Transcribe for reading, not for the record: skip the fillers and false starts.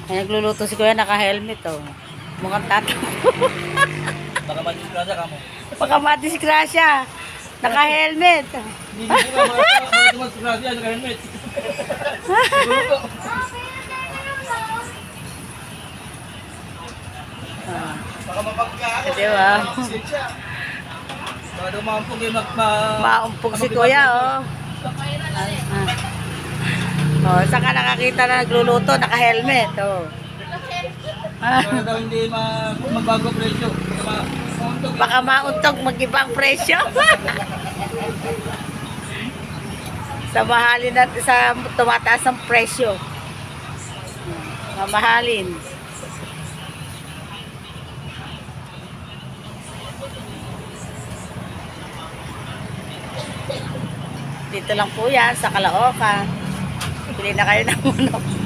Ay, nagluluto si Kuya, naka-helmet, oh. Mukhang tato. Baka madisgrasya ka mo. Baka madisgrasya. Naka-helmet. Hindi mo ka mga madisgrasya, naka-helmet. Siguro po. Baka mapagka. Di ba? Baka daw maampog yung Maumpog si Kuya, oh. Oh, saan ka nakakita na nagluluto? Naka-helmet, oh. Baka daw hindi magbago presyo. Baka mauntog mag-ibang presyo. Sa mahalin at sa tumataas ang presyo. Mamahalin. Dito lang po yan sa Caloocan. Pili na kayo ng manok.